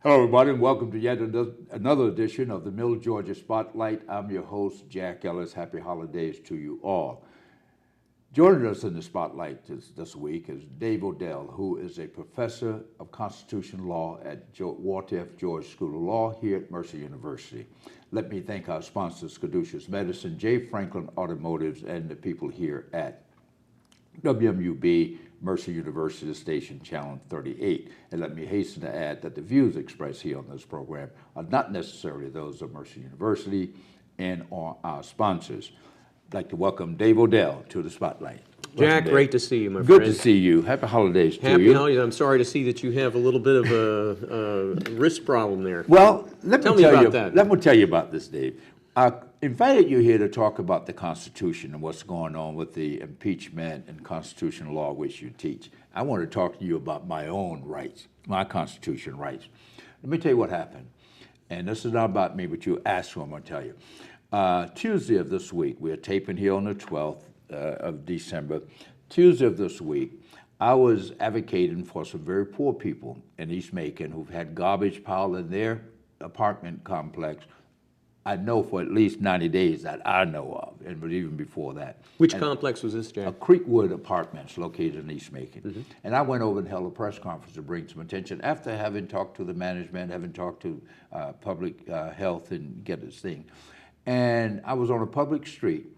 Hello, everybody, and welcome to yet another edition of the Middle Georgia Spotlight. I'm your host, Jack Ellis. Happy holidays to you all. Joining us in the spotlight this week is Dave Oedel, who is a professor of constitutional law at Walter F. George School of Law here at Mercer University. Let me thank our sponsors, Caduceus Medicine, J. Franklin Automotives, and the people here at WMUB, Mercer University Station Channel 38. And let me hasten to add that the views expressed here on this program are not necessarily those of Mercer University and or our sponsors. I'd like to welcome Dave Oedel to the spotlight. Jack, great to see you, my friend. Good to see you. Happy holidays to you. Happy holidays. I'm sorry to see that you have a little bit of a wrist problem there. Well, let me tell you about this, Dave. I invited you here to talk about the Constitution and what's going on with the impeachment and constitutional law which you teach. I want to talk to you about my own rights, my Constitution rights. Let me tell you what happened. And this is not about me, but you asked what I'm going to tell you. Tuesday of this week, we're taping here on the 12th of December. Tuesday of this week, I was advocating for some very poor people in East Macon who've had garbage piled in their apartment complex. I know for at least 90 days that I know of, and but even before that. Which complex was this, Jack? Creekwood Apartments located in East Macon. Mm-hmm. And I went over and held a press conference to bring some attention after having talked to the management, having talked to public health and get this thing. And I was on a public street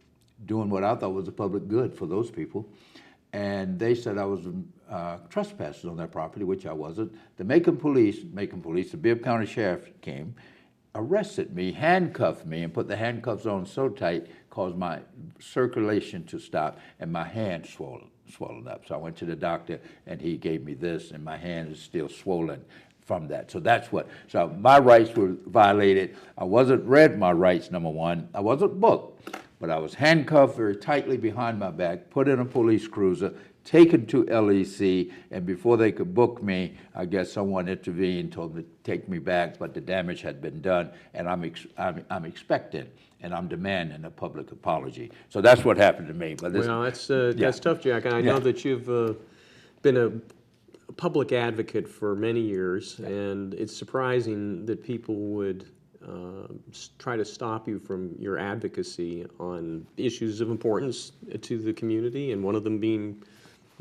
doing what I thought was a public good for those people. And they said I was trespassing on their property, which I wasn't. The Macon police, the Bibb County Sheriff came, arrested me, handcuffed me, and put the handcuffs on so tight, caused my circulation to stop, and my hand swollen up. So I went to the doctor, and he gave me this, and my hand is still swollen from that. So my rights were violated. I wasn't read my rights, number one. I wasn't booked, but I was handcuffed very tightly behind my back, put in a police cruiser, taken to LEC, and before they could book me, I guess someone intervened, told them to take me back, but the damage had been done, and I'm expecting, and I'm demanding a public apology. So that's what happened to me. But that's tough, Jack, and I know that you've been a public advocate for many years, and it's surprising that people would try to stop you from your advocacy on issues of importance to the community, and one of them being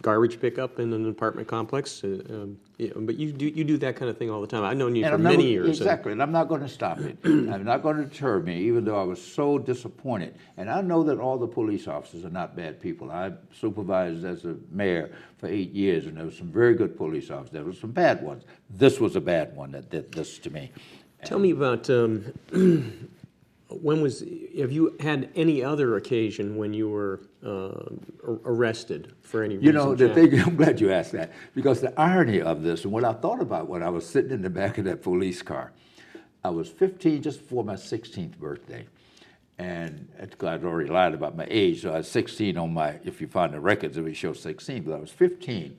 garbage pickup in an apartment complex. But you do that kind of thing all the time. I've known you for many years. Exactly, and I'm not going to stop it. I'm not going to deter me, even though I was so disappointed. And I know that all the police officers are not bad people. I supervised as a mayor for 8 years, and there were some very good police officers. There were some bad ones. This was a bad one that did this to me. Tell me about have you had any other occasion when you were arrested for any reason? You know, I'm glad you asked that, because the irony of this, and what I thought about when I was sitting in the back of that police car, I was 15, just before my 16th birthday, and I'd already lied about my age, so I was 16 on my, if you find the records, it would show 16, but I was 15.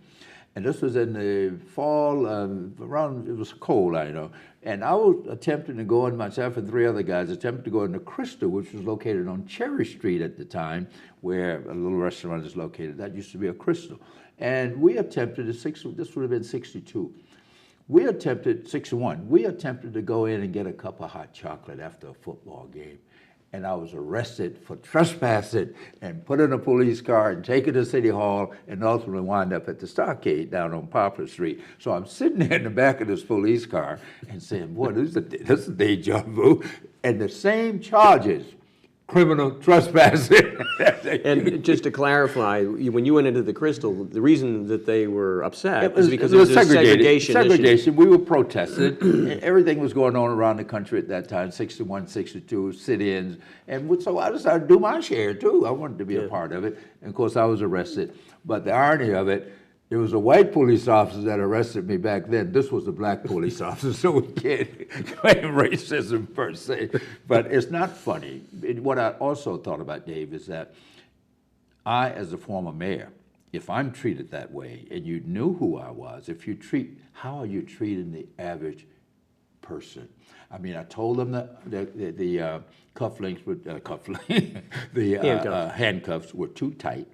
And this was in the fall, around, it was cold, I know. And I was attempting to go in, myself and 3 other guys, attempted to go into Crystal, which was located on Cherry Street at the time, where a little restaurant is located. That used to be a Crystal. And we attempted, this would have been 62. 61, we attempted to go in and get a cup of hot chocolate after a football game. And I was arrested for trespassing and put in a police car and taken to City Hall and ultimately wound up at the Stockade down on Poplar Street. So I'm sitting there in the back of this police car and saying, boy, this is a deja vu. And the same charges, criminal trespassing. And just to clarify, when you went into the Crystal, the reason that they were upset was because it was a segregation issue. We were protesting. Everything was going on around the country at that time, 61, 62, sit-ins. And so I decided to do my share, too. I wanted to be a part of it. And, of course, I was arrested. But the irony of it, it was a white police officer that arrested me back then. This was a black police officer, so we can't claim racism per se. But it's not funny. What I also thought about, Dave, is that I, as a former mayor, if I'm treated that way, and you knew who I was, how are you treating the average person? I mean, I told them that the handcuffs were too tight,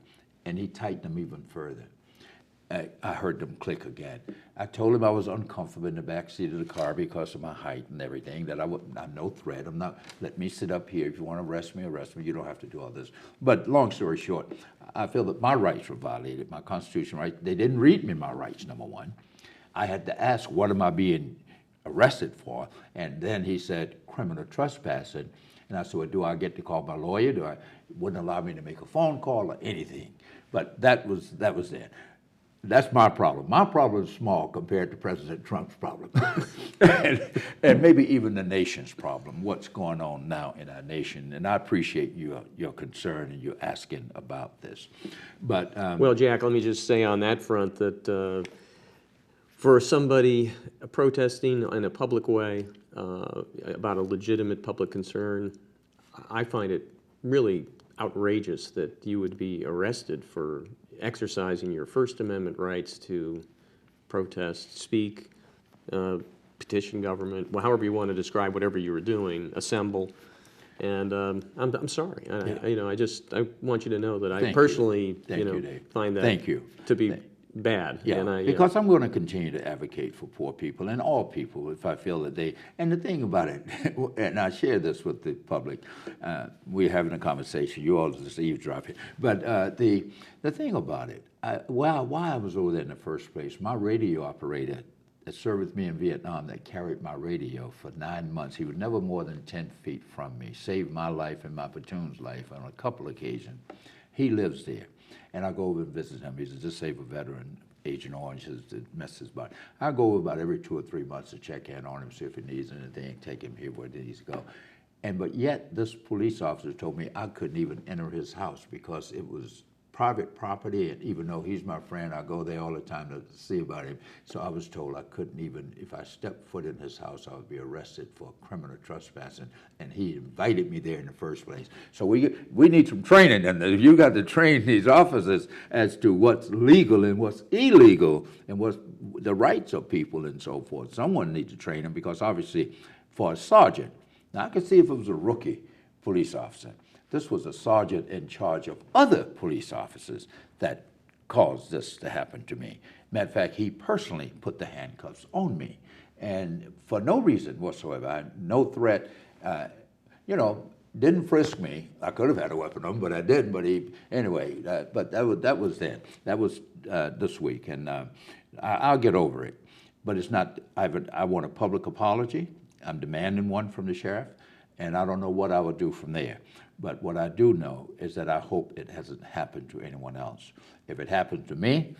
and he tightened them even further. I heard them click again. I told him I was uncomfortable in the back seat of the car because of my height and everything, that I'm no threat. I'm not, let me sit up here. If you want to arrest me, arrest me. You don't have to do all this. But long story short, I feel that my rights were violated, my constitutional rights. They didn't read me my rights, number one. I had to ask, what am I being arrested for? And then he said, criminal trespassing. And I said, well, do I get to call my lawyer? Wouldn't allow me to make a phone call or anything. But that was it. That's my problem. My problem is small compared to President Trump's problem. and maybe even the nation's problem, what's going on now in our nation. And I appreciate your concern and you asking about this. But well, Jack, let me just say on that front that for somebody protesting in a public way about a legitimate public concern, I find it really outrageous that you would be arrested for exercising your First Amendment rights to protest, speak, petition government, well, however you want to describe whatever you were doing, assemble. And I'm sorry. I want you to know that I personally, find that to be bad. Yeah, because I'm going to continue to advocate for poor people and all people if I feel that they, and the thing about it, and I share this with the public, we're having a conversation, you all just eavesdropping, but the thing about it, while I was over there in the first place, my radio operator that served with me in Vietnam that carried my radio for 9 months, he was never more than 10 feet from me, saved my life and my platoon's life on a couple occasions. He lives there. And I go over and visit him. He's a disabled veteran, Agent Orange has messed his body. I go over about every 2 or 3 months to check in on him, see if he needs anything, take him here where he needs to go. But yet, this police officer told me I couldn't even enter his house because it was private property, and even though he's my friend, I go there all the time to see about him. So I was told I couldn't even, if I stepped foot in his house, I would be arrested for criminal trespassing, and he invited me there in the first place. So we need some training, and if you got to train these officers as to what's legal and what's illegal, and what's the rights of people and so forth. Someone needs to train them, because obviously for a sergeant, now I could see if it was a rookie police officer. This was a sergeant in charge of other police officers that caused this to happen to me. Matter of fact, he personally put the handcuffs on me, and for no reason whatsoever, no threat, didn't frisk me. I could have had a weapon on him, but I didn't. But but that was then. That was this week, and I'll get over it. But it's not. I want a public apology. I'm demanding one from the sheriff, and I don't know what I would do from there. But what I do know is that I hope it hasn't happened to anyone else. If it happened to me,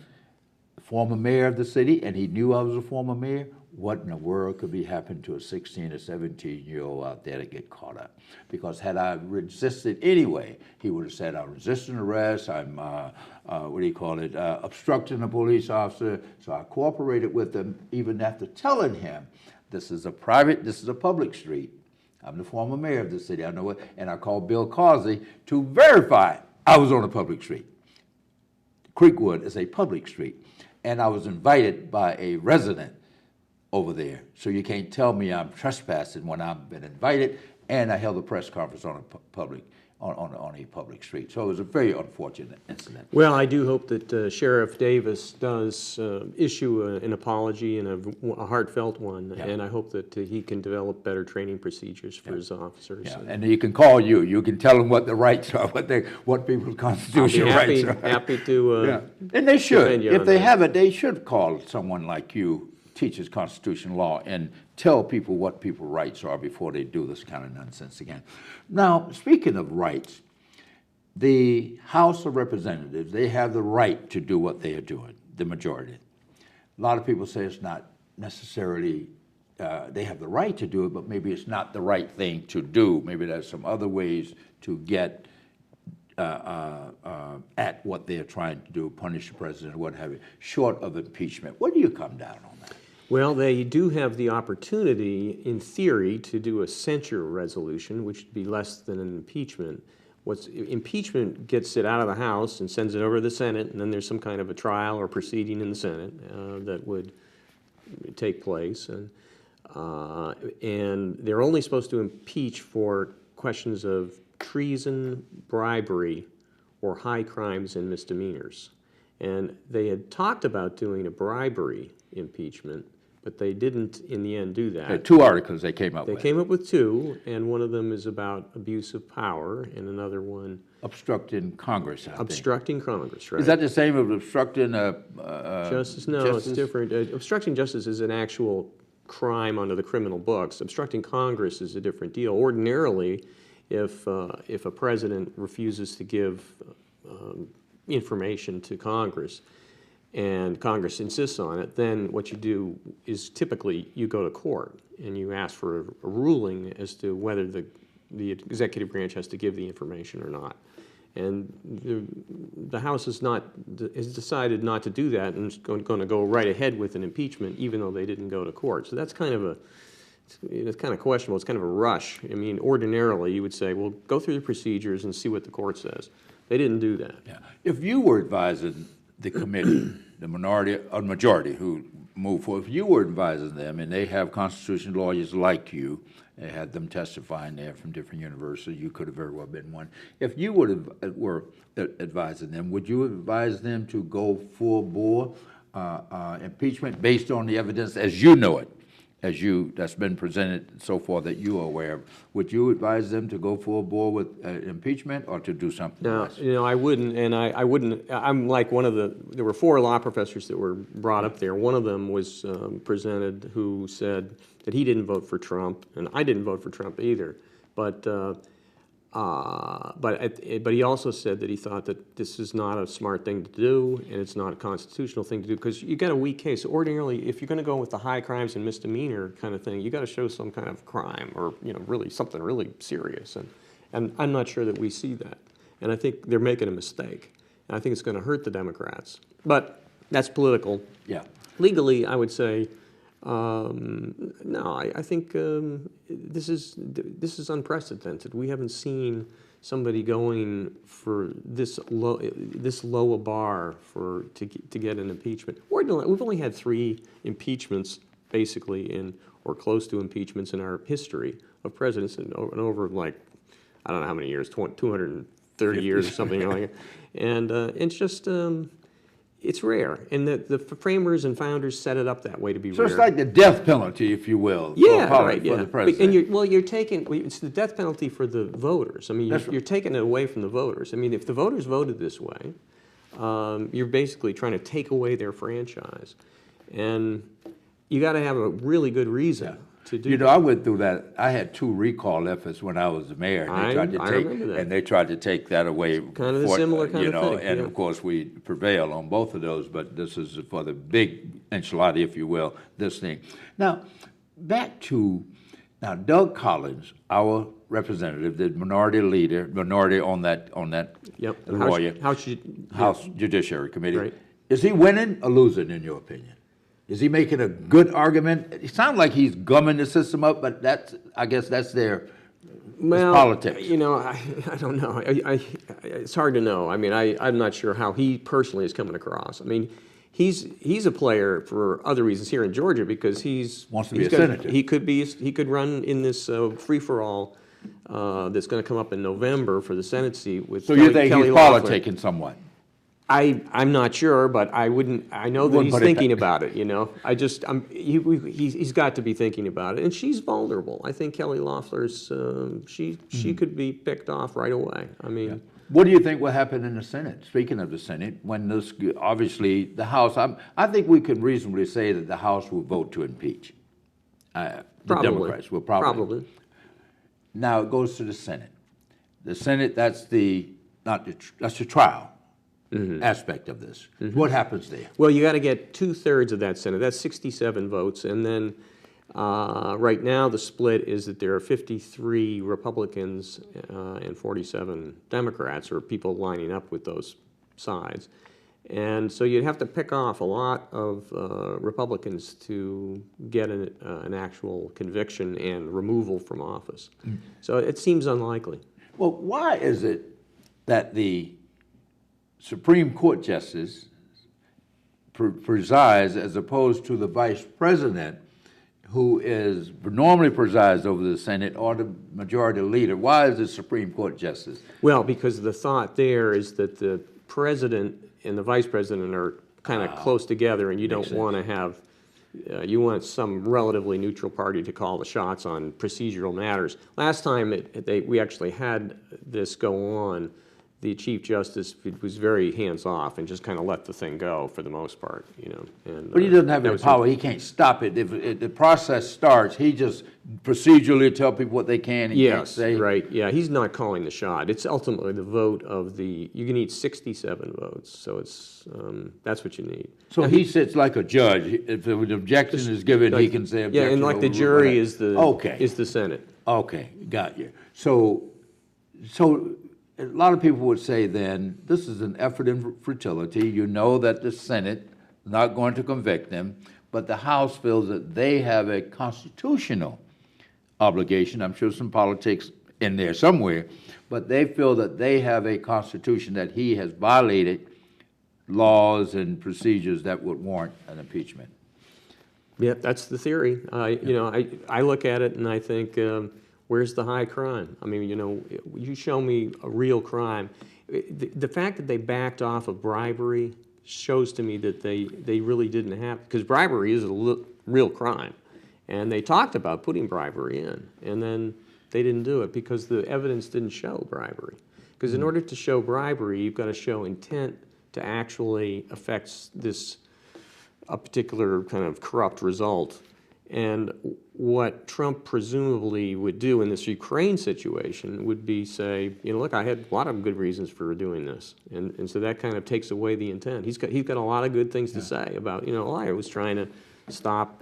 the former mayor of the city, and he knew I was a former mayor, what in the world could be happening to a 16 or 17-year-old out there to get caught up? Because had I resisted anyway, he would have said, I'm resisting arrest, I'm, obstructing a police officer. So I cooperated with him, even after telling him, this is a public street. I'm the former mayor of the city, I know it, and I called Bill Causey to verify I was on a public street. Creekwood is a public street, and I was invited by a resident over there. So you can't tell me I'm trespassing when I've been invited, and I held a press conference on a public street. So it was a very unfortunate incident. Well, I do hope that Sheriff Davis does issue an apology, and a heartfelt one, and I hope that he can develop better training procedures for his officers. Yeah, and he can call you. You can tell him what the rights are, what people's constitutional rights are. Happy to. And they should. If they haven't, they should call someone like you, teaches constitutional law, and tell people what people's rights are before they do this kind of nonsense again. Now, speaking of rights, the House of Representatives, they have the right to do what they are doing, the majority. A lot of people say it's not necessarily, they have the right to do it, but maybe it's not the right thing to do. Maybe there's some other ways to get at what they're trying to do, punish the president or what have you, short of impeachment. Where do you come down on that? Well, they do have the opportunity, in theory, to do a censure resolution, which would be less than an impeachment. Impeachment gets it out of the House and sends it over to the Senate, and then there's some kind of a trial or proceeding in the Senate that would take place. And they're only supposed to impeach for questions of treason, bribery, or high crimes and misdemeanors. And they had talked about doing a bribery impeachment, but they didn't in the end do that. There are 2 articles they came up with. They came up with 2, and one of them is about abuse of power, and another one Obstructing Congress, I think. obstructing Congress, right? Is that the same as obstructing Justice? No, justice? it's different. Obstructing justice is an actual crime under the criminal books. Obstructing Congress is a different deal. Ordinarily, if a president refuses to give information to Congress, and Congress insists on it, then what you do is typically you go to court and you ask for a ruling as to whether the executive branch has to give the information or not. And the House has decided not to do that and is going to go right ahead with an impeachment, even though they didn't go to court. So that's kind of it's kind of questionable. It's kind of a rush. I mean, ordinarily you would say, well, go through the procedures and see what the court says. They didn't do that. Yeah. If you were advising the committee, the minority or majority who moved forward, if you were advising them, and they have constitutional lawyers like you, they had them testifying there from different universities, you could have very well been one. If you were advising them, would you advise them to go full bore impeachment based on the evidence as you know it, that's been presented so far that you are aware of? Would you advise them to go full bore with impeachment or to do something else? No, I wouldn't, and I wouldn't. I'm like there were 4 law professors that were brought up there. One of them was presented who said that he didn't vote for Trump, and I didn't vote for Trump either. But he also said that he thought that this is not a smart thing to do, and it's not a constitutional thing to do, because you got a weak case. Ordinarily, if you're going to go with the high crimes and misdemeanor kind of thing, you got to show some kind of crime or really something really serious. And I'm not sure that we see that. And I think they're making a mistake. And I think it's going to hurt the Democrats. But that's political. Yeah. Legally, I would say, no, I think this is unprecedented. We haven't seen somebody going for this low a bar to get an impeachment. We've only had 3 impeachments, basically, or close to impeachments in our history of presidents, and over like, I don't know how many years, 230 years or something like that. And it's just. It's rare, and the framers and founders set it up that way to be rare. So it's like the death penalty, if you will, yeah, for the president. And you're taking, it's the death penalty for the voters. I mean, you're taking it away from the voters. I mean, if the voters voted this way, you're basically trying to take away their franchise. And you got to have a really good reason to do that. I went through that. I had 2 recall efforts when I was the mayor, and they tried to take that away. Kind of a similar kind of thing. And of course we prevailed on both of those, but this is for the big enchilada, if you will, this thing. Now, back to Doug Collins, our representative, the minority leader, on that lawyer, House Judiciary Committee. Right. Is he winning or losing, in your opinion? Is he making a good argument? It sounds like he's gumming the system up, but I guess that's their politics. I don't know. It's hard to know. I mean, I'm not sure how he personally is coming across. I mean, he's a player for other reasons here in Georgia because he wants to be a senator. He could run in this free-for-all that's going to come up in November for the Senate seat with. So you think he's politicking somewhat? I'm not sure, but I wouldn't. I know that he's thinking about it. He's got to be thinking about it, and she's vulnerable. I think Kelly Loeffler's she could be picked off right away. I mean, what do you think will happen in the Senate? Speaking of the Senate, when this obviously the House, I think we can reasonably say that the House will vote to impeach. The Democrats will probably. Now it goes to the Senate. The Senate, that's the trial. Aspect of this. What happens there? Well, you got to get 2/3 of that Senate. That's 67 votes, and then right now the split is that there are 53 Republicans and 47 Democrats, or people lining up with those sides, and so you'd have to pick off a lot of Republicans to get an actual conviction and removal from office. So it seems unlikely. Well, why is it that the Supreme Court justice presides as opposed to the vice president, who normally presides over the Senate, or the majority leader? Why is the Supreme Court justice? Well, because the thought there is that the president and the vice president are kind of close together, and you don't want to have, you want some relatively neutral party to call the shots on procedural matters. Last time we actually had this go on, the Chief Justice was very hands-off and just kind of let the thing go for the most part, you know. And, but he doesn't have any power. He can't stop it. If the process starts, he just procedurally tell people what they can and can't say. Yes, right. Yeah, he's not calling the shot. It's ultimately the vote of the. You can need 67 votes, so it's that's what you need. So now, he sits like a judge. If an objection is given, he can say objection. Yeah, and like the jury is the Senate. Okay, got you. So. A lot of people would say then, this is an effort in futility. You know that the Senate is not going to convict them, but the House feels that they have a constitutional obligation. I'm sure some politics in there somewhere, but they feel that they have a constitution that he has violated laws and procedures that would warrant an impeachment. Yeah, that's the theory. You know, I look at it and I think, where's the high crime? I mean, you know, you show me a real crime. The fact that they backed off of bribery shows to me that they really didn't have, because bribery is a real crime. And they talked about putting bribery in, and then they didn't do it because the evidence didn't show bribery. Because in order to show bribery, you've got to show intent to actually affect a particular kind of corrupt result. And what Trump presumably would do in this Ukraine situation would be say, you know, look, I had a lot of good reasons for doing this. And so that kind of takes away the intent. He's got a lot of good things to say about, you know, I was trying to stop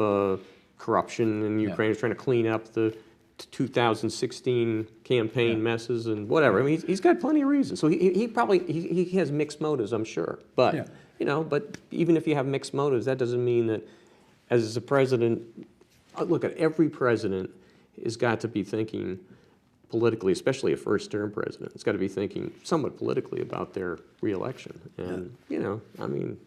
corruption in Ukraine, I was trying to clean up the 2016 campaign messes and whatever. I mean, he's got plenty of reasons. So he probably has mixed motives, I'm sure. But, you know, but even if you have mixed motives, that doesn't mean that as a president, look, at every president has got to be thinking politically, especially a first-term president. It's got to be thinking somewhat politically about their reelection. And, you know, I mean,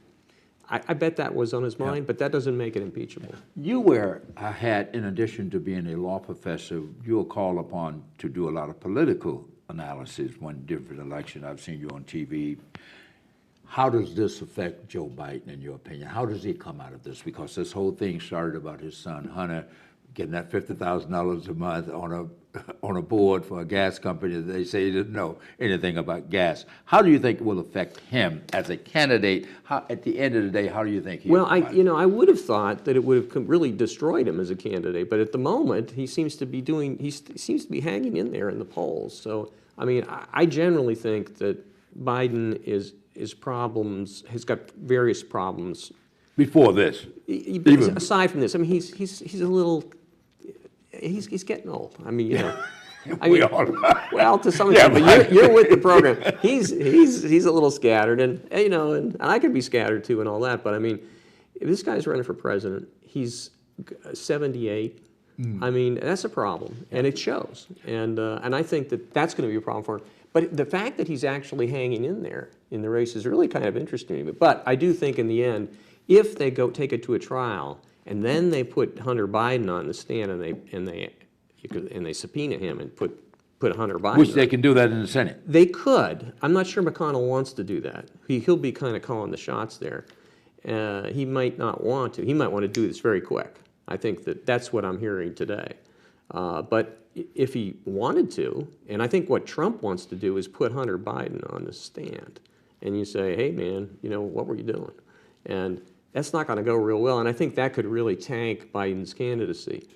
I bet that was on his mind, but that doesn't make it impeachable. You wear a hat, in addition to being a law professor, you are called upon to do a lot of political analysis when different elections. I've seen you on TV. How does this affect Joe Biden, in your opinion? How does he come out of this? Because this whole thing started about his son, Hunter, getting that $50,000 a month on a board for a gas company that they say he didn't know anything about gas. How do you think it will affect him as a candidate? At the end of the day, how do you think he will? Well, I would have thought that it would have really destroyed him as a candidate, but at the moment, he seems to be hanging in there in the polls. So, I mean, I generally think that Biden has got various problems. Before this? Aside from this, I mean, he's a little, he's getting old. I mean, you know. Well, to some extent, but you're with the program. He's a little scattered, and you know, and I could be scattered too, and all that. But I mean, if this guy's running for president, he's 78. I mean, that's a problem, and it shows. And I think that's going to be a problem for him. But the fact that he's actually hanging in there in the race is really kind of interesting to me. But I do think in the end, if they take it to a trial and then they put Hunter Biden on the stand and they subpoena him and put Hunter Biden, which they can do that in the Senate. They could. I'm not sure McConnell wants to do that. He'll be kind of calling the shots there. He might not want to. He might want to do this very quick. I think that's what I'm hearing today. But if he wanted to, and I think what Trump wants to do is put Hunter Biden on the stand, and you say, hey man, you know, what were you doing? And that's not going to go real well, and I think that could really tank Biden's candidacy.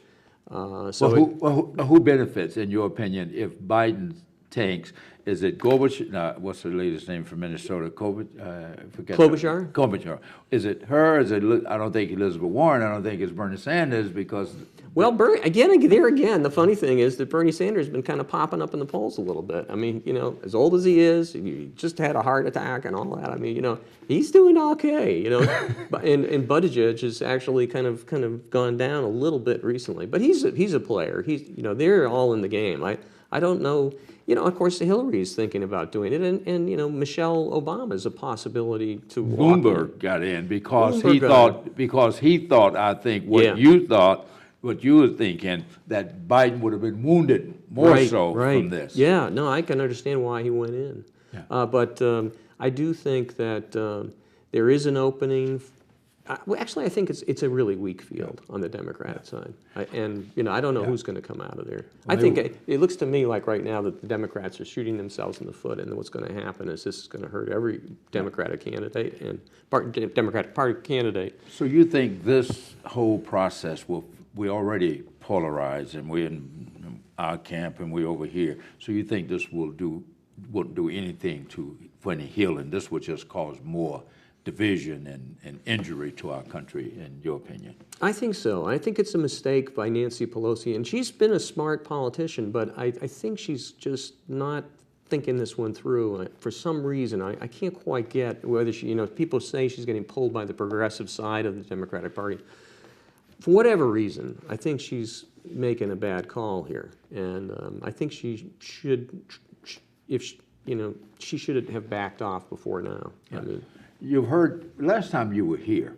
Who benefits, in your opinion, if Biden tanks? Is it Gorbachev? What's the latest name from Minnesota? Klobuchar? Klobuchar. Is it her? Is it? I don't think Elizabeth Warren. I don't think it's Bernie Sanders because. Well, the funny thing is that Bernie Sanders has been kind of popping up in the polls a little bit. I mean, you know, as old as he is, he just had a heart attack and all that. I mean, you know, he's doing okay, you know. and Buttigieg has actually kind of gone down a little bit recently. But he's a player. You know, they're all in the game. I don't know. You know, of course, Hillary is thinking about doing it, and you know, Michelle Obama is a possibility to walk Bloomberg got in because he thought, I think, what you were thinking, that Biden would have been wounded more from this. Yeah, no, I can understand why he went in. Yeah. But I do think that There is an opening. Well, actually, I think it's a really weak field on the Democratic side. And, you know, I don't know who's going to come out of there. I think it looks to me like right now that the Democrats are shooting themselves in the foot, and what's going to happen is this is going to hurt every Democratic candidate and Democratic Party candidate. So you think this whole process we already polarized, and we're in our camp and we're over here. So you think this won't do anything for any healing? This will just cause more division and injury to our country, in your opinion? I think so. I think it's a mistake by Nancy Pelosi, and she's been a smart politician, but I think she's just not thinking this one through. For some reason, I can't quite get whether she, you know, people say she's getting pulled by the progressive side of the Democratic Party. For whatever reason, I think she's making a bad call here, and I think she should, she should have backed off before now. Yeah. I mean, you've heard, last time you were here,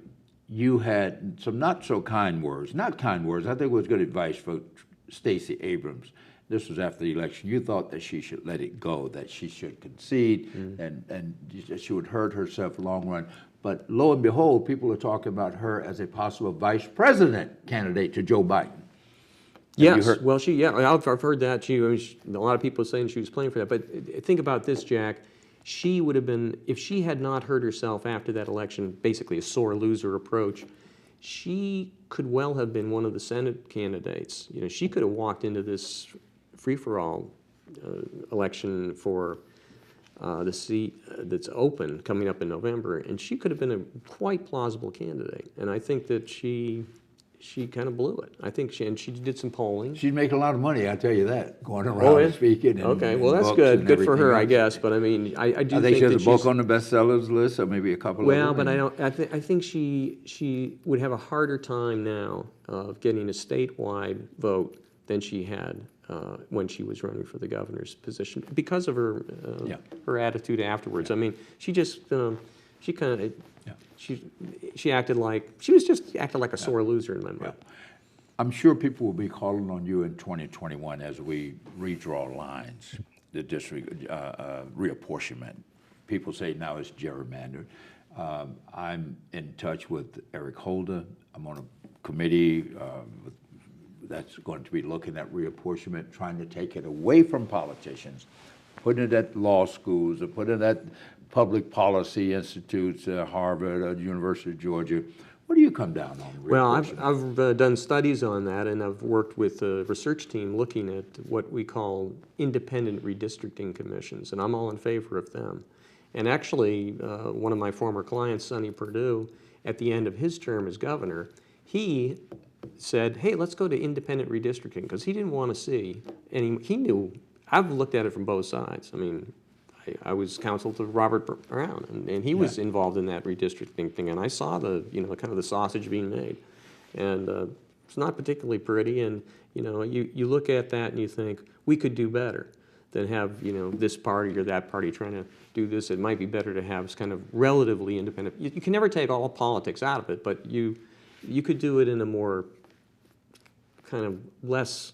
you had some not so kind words, not kind words, I think it was good advice for Stacey Abrams. This was after the election. You thought that she should let it go, that she should concede, and she would hurt herself long run. But lo and behold, people are talking about her as a possible vice president candidate to Joe Biden. Yes, well, I've heard that. A lot of people are saying she was playing for that. But think about this, Jack. She would have been, if she had not hurt herself after that election, basically a sore loser approach, she could well have been one of the Senate candidates. You know, she could have walked into this free-for-all election for the seat that's open coming up in November, and she could have been a quite plausible candidate. And I think that she kind of blew it. I think she did some polling. She'd make a lot of money, I'll tell you that, going around speaking. Okay, well, that's good. Good for her, I guess. But I mean, I do think she has a book on the bestsellers list, or maybe a couple of them. Well, but I think she would have a harder time now of getting a statewide vote than she had when she was running for the governor's position because of her her attitude afterwards. I mean, she just she kind of. She acted like a sore loser in my mind. Yeah. I'm sure people will be calling on you in 2021 as we redraw lines, the district reapportionment. People say now it's gerrymandered. I'm in touch with Eric Holder. I'm on a committee that's going to be looking at reapportionment, trying to take it away from politicians, putting it at law schools, or putting it at public policy institutes, Harvard, University of Georgia. What do you come down on? Well, I've done studies on that, and I've worked with a research team looking at what we call independent redistricting commissions, and I'm all in favor of them. And actually, one of my former clients, Sonny Perdue, at the end of his term as governor, he said, hey, let's go to independent redistricting, because he didn't want to see, and he knew, I've looked at it from both sides. I mean, I was counsel to Robert Brown, and he was involved in that redistricting thing, and I saw the, kind of the sausage being made, and it's not particularly pretty. And you look at that and you think we could do better than have this party or that party trying to do this. It might be better to have kind of relatively independent. You can never take all politics out of it, but you could do it in a more kind of less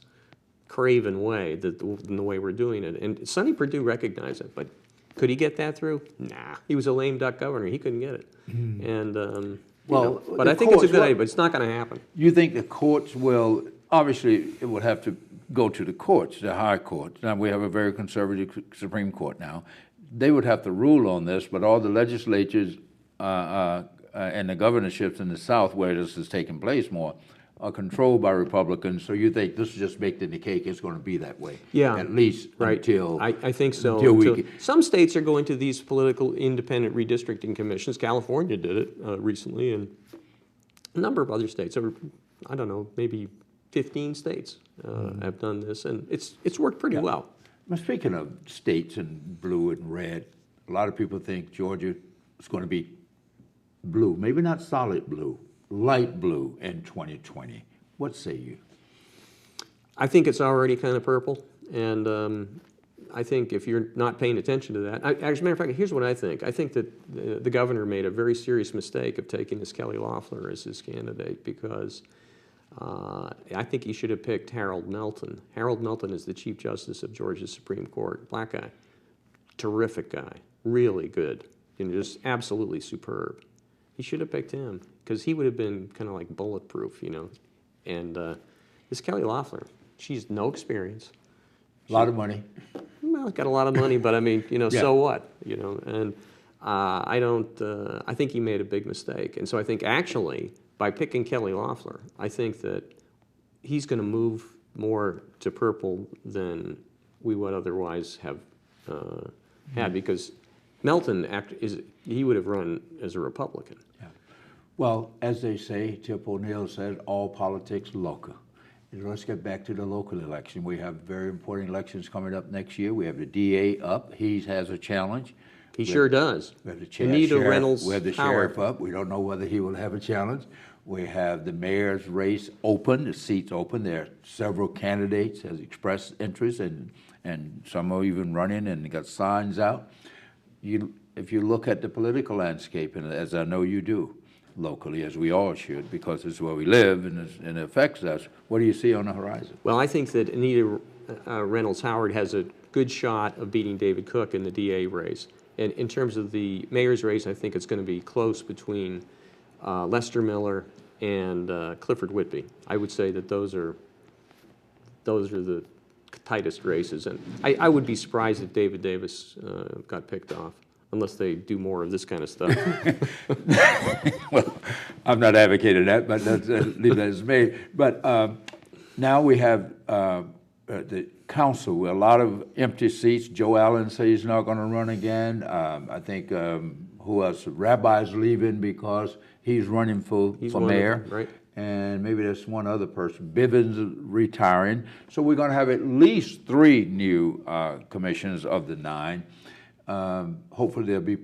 craven way than the way we're doing it. And Sonny Perdue recognized it, but could he get that through? Nah, he was a lame duck governor. He couldn't get it. And but I think it's a good idea, but it's not going to happen. You think the courts will? Obviously, it would have to go to the courts, the high courts. Now we have a very conservative Supreme Court now. They would have to rule on this, but all the legislatures and the governorships in the South, where this is taking place more, are controlled by Republicans. So you think this is just baked in the cake? It's going to be that way, at least until I think so. Some states are going to these political independent redistricting commissions. California did it recently, and a number of other states. I don't know, maybe 15 states have done this, and it's worked pretty well. Now, speaking of states in blue and red, a lot of people think Georgia is going to be blue, maybe not solid blue, light blue in 2020. What say you? I think it's already kind of purple, and I think if you're not paying attention to that, as a matter of fact, here's what I think. I think that the governor made a very serious mistake of taking this Kelly Loeffler as his candidate, because I think he should have picked Harold Melton. Harold Melton is the Chief Justice of Georgia's Supreme Court, black guy, terrific guy, really good. just absolutely superb. He should have picked him because he would have been kind of like bulletproof, And this Kelly Loeffler, she's no experience. A lot of money. Well, got a lot of money, but I mean, Yeah. so what, And I don't. I think he made a big mistake, and so I think actually by picking Kelly Loeffler, I think that he's going to move more to purple than we would otherwise have had, because Melton he would have run as a Republican. Yeah. Well, as they say, Tip O'Neill said, all politics local. And let's get back to the local election. We have very important elections coming up next year. We have the DA up. He has a challenge. He sure does. We have the Anita Reynolds We have the Howard. sheriff up. We don't know whether he will have a challenge. We have the mayor's race open, the seat's open. There are several candidates has expressed interest, and some are even running and got signs out. If you look at the political landscape, and as I know you do, locally, as we all should, because it's where we live and it affects us, what do you see on the horizon? Well, I think that Anita Reynolds Howard has a good shot of beating David Cook in the DA race. And in terms of the mayor's race, I think it's going to be close between Lester Miller and Clifford Whitby. I would say that those are the tightest races, and I would be surprised if David Davis got picked off, unless they do more of this kind of stuff. Well, I'm not advocating that, but let's leave that as may. But now we have the council, a lot of empty seats. Joe Allen says he's not going to run again. I think, who else? Rabbi's leaving because he's running for mayor. Right. And maybe there's one other person. Bivens retiring. So we're going to have at least 3 new commissioners of the 9. Hopefully there'll be,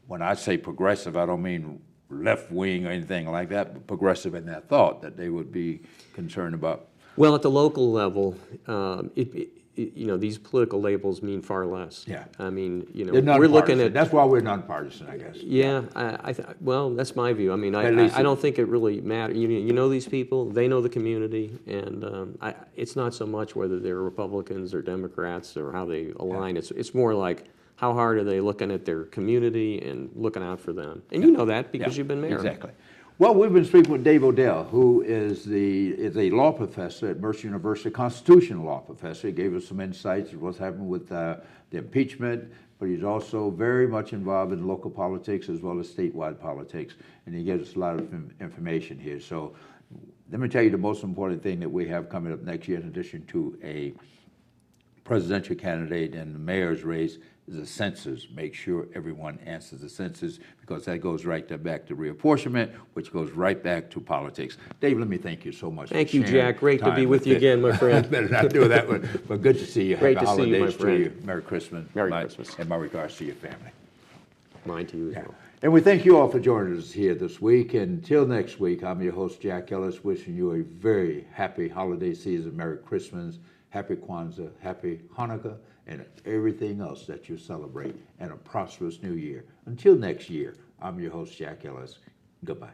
when I say progressive, I don't mean left wing or anything like that, but progressive in their thought, that they would be concerned about. Well, at the local level, these political labels mean far less. Yeah. I mean, They're we're looking at. That's why we're nonpartisan, I guess. Yeah, well, that's my view. I mean, At least I don't think it really matters. You know these people, they know the community, and it's not so much whether they're Republicans or Democrats or how they align. Yeah. It's more like, how hard are they looking at their community and looking out for them? And you know that because you've been mayor. Exactly. Well, we've been speaking with Dave Oedel, who is a law professor at Mercer University, constitutional law professor. He gave us some insights of what's happened with the impeachment, but he's also very much involved in local politics as well as statewide politics, and he gives us a lot of information here. So let me tell you the most important thing that we have coming up next year, in addition to a presidential candidate and the mayor's race, is the census. Make sure everyone answers the census, because that goes right back to reapportionment, which goes right back to politics. Dave, let me thank you so much. Thank you, Jack. Great to be with you again, my friend. Better not do that, but good to see you. Great Happy to see you, my holidays friend. to you. Merry Christmas. Merry Christmas. And my regards to your family. Mine to you as well. And we thank you all for joining us here this week. Until next week, I'm your host, Jack Ellis, wishing you a very happy holiday season. Merry Christmas, Happy Kwanzaa, Happy Hanukkah, and everything else that you celebrate, and a prosperous new year. Until next year, I'm your host, Jack Ellis. Goodbye.